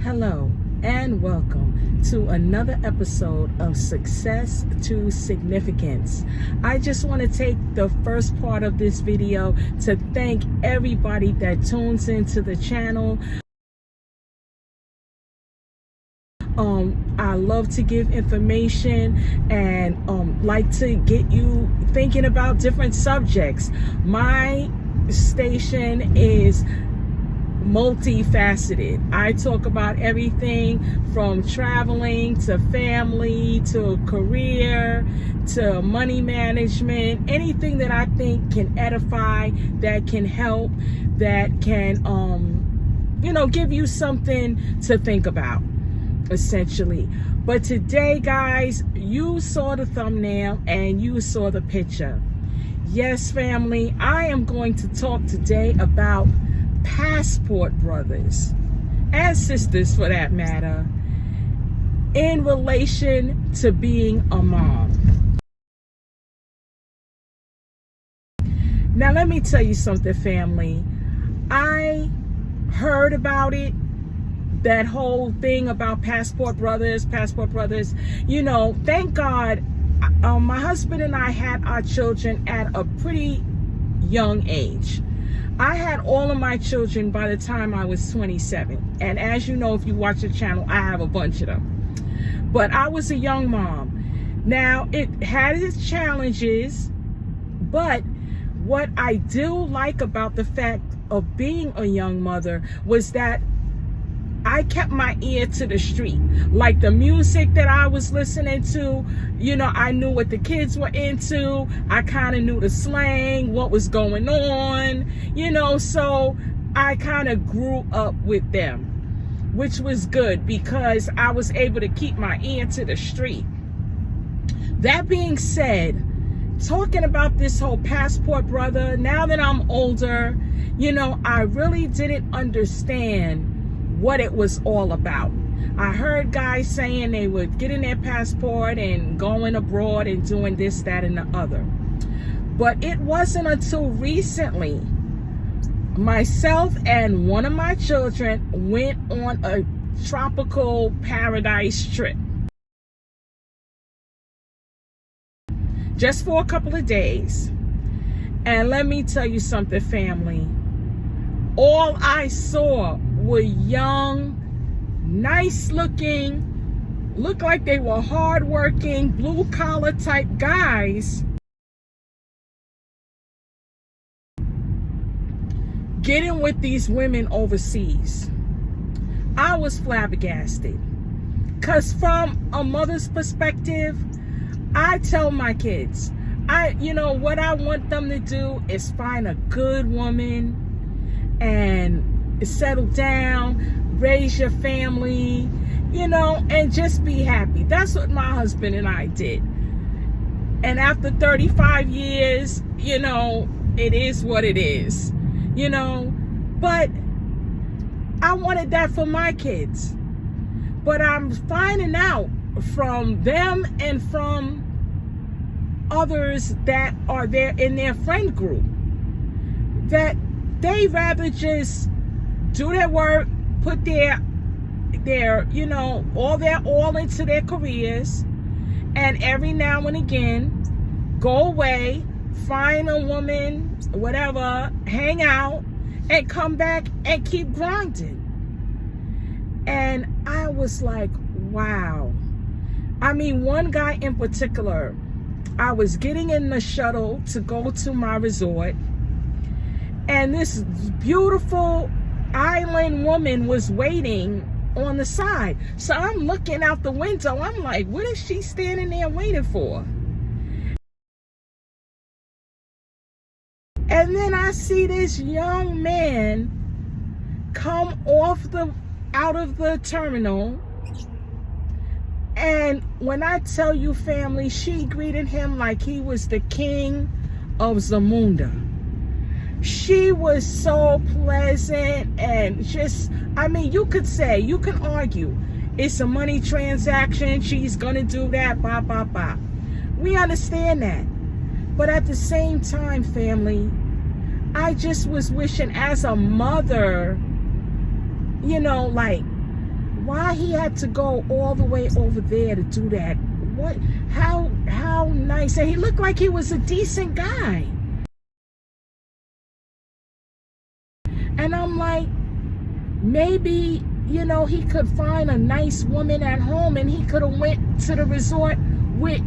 Hello and welcome to another episode of Success to Significance. I just want to take the first part of this video to thank everybody that tunes into the channel. I love to give information and like to get you thinking about different subjects. My station is multifaceted. I talk about everything from traveling to family to career to money management, anything that I think can edify, that can help, that can give you something to think about, essentially. But today, guys, you saw the thumbnail and you saw the picture. Yes, family, I am going to talk today about passport brothers and sisters, for that matter, in relation to being a mom. Now, let me tell you something, family. I heard about it, that whole thing about passport brothers. Thank God, my husband and I had our children at a pretty young age. I had all of my children by the time I was 27. And as you know, if you watch the channel, I have a bunch of them. But I was a young mom. Now, it had its challenges, but what I do like about the fact of being a young mother was that I kept my ear to the street. Like the music that I was listening to, I knew what the kids were into. I kind of knew the slang, what was going on, so I kind of grew up with them, which was good because I was able to keep my ear to the street. That being said, talking about this whole passport brother, now that I'm older, I really didn't understand what it was all about. I heard guys saying they would get in their passport and going abroad and doing this, that, and the other. But it wasn't until recently myself and one of my children went on a tropical paradise trip. Just for a couple of days. And let me tell you something, family. All I saw were young, nice looking, looked like they were hardworking, blue collar type guys getting with these women overseas. I was flabbergasted because from a mother's perspective, I tell my kids, what I want them to do is find a good woman and settle down, raise your family, and just be happy. That's what my husband and I did. And after 35 years, it is what it is, but I wanted that for my kids. But I'm finding out from them and from others that are there in their friend group that they rather just do their work, put their all into their careers, and every now and again go away, find a woman, whatever, hang out, and come back and keep grinding. And I was like, wow. I mean, one guy in particular, I was getting in the shuttle to go to my resort, and this beautiful island woman was waiting on the side. So I'm looking out the window. I'm like, what is she standing there waiting for? And then I see this young man come out of the terminal. And when I tell you, family, she greeted him like he was the king of Zamunda. She was so pleasant and just, you can argue it's a money transaction. She's going to do that, blah, blah, blah. We understand that. But at the same time, family, I just was wishing as a mother, why he had to go all the way over there to do that. What, how nice. And he looked like he was a decent guy. And I'm like, maybe, you know, he could find a nice woman at home and he could have went to the resort with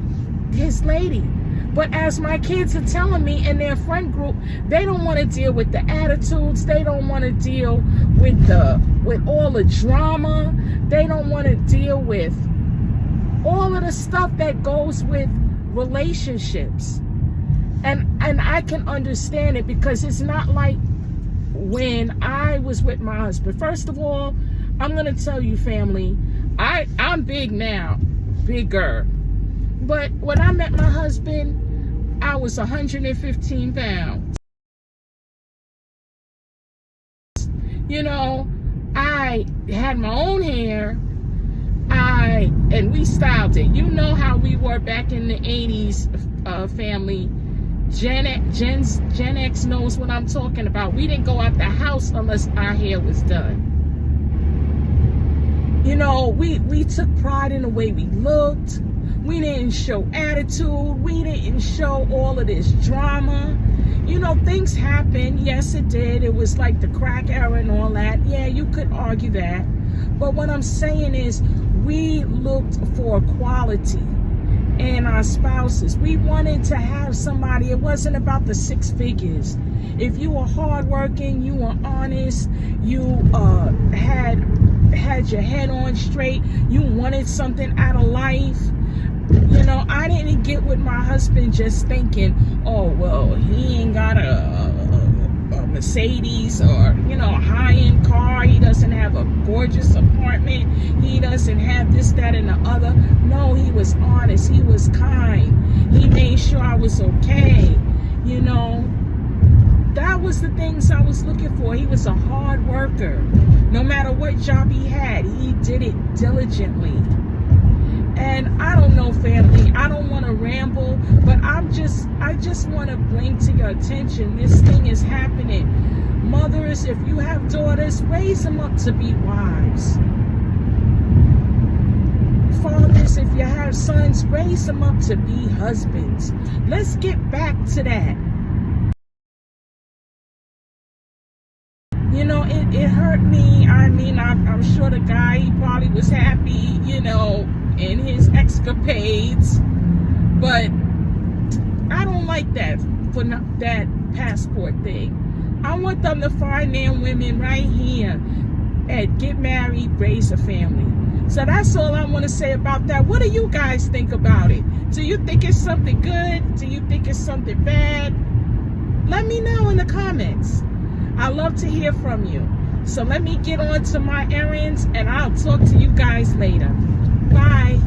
his lady. But as my kids are telling me in their friend group, they don't want to deal with the attitudes. They don't want to deal with all the drama. They don't want to deal with all of the stuff that goes with relationships. And I can understand it, because it's not like when I was with my husband. First of all, I'm going to tell you, family, I'm big now, bigger. But when I met my husband, I was 115 pounds. You know, I had my own hair. And we styled it. You know how we were back in the 80s, family. Gen X knows what I'm talking about. We didn't go out the house unless our hair was done. You know, we took pride in the way we looked. We didn't show attitude. We didn't show all of this drama. You know, things happen. Yes, it did. It was like the crack era and all that. Yeah, you could argue that. But what I'm saying is, we looked for quality in our spouses. We wanted to have somebody. It wasn't about the 6 figures. If you were hardworking, you were honest, you had your head on straight, you wanted something out of life. You know, I didn't get with my husband just thinking, oh, well, he ain't got a Mercedes or, you know, a high-end car. He doesn't have a gorgeous apartment. He doesn't have this, that, and the other. No, he was honest. He was kind. He made sure I was okay. You know, that was the things I was looking for. He was a hard worker. No matter what job he had, he did it diligently. And I don't know, family, I don't want to ramble, but I just want to bring to your attention, this thing is happening. Mothers, if you have daughters, raise them up to be wives. Fathers, if you have sons, raise them up to be husbands. Let's get back to that. You know, it hurt me. I mean, I'm sure the guy, he probably was happy, you know, in his escapades, but I don't like that for that passport thing. I want them to find their women right here and get married, raise a family. So that's all I want to say about that. What do you guys think about it? Do you think it's something good? Do you think it's something bad? Let me know in the comments. I love to hear from you. So let me get on to my errands, and I'll talk to you guys later. Bye.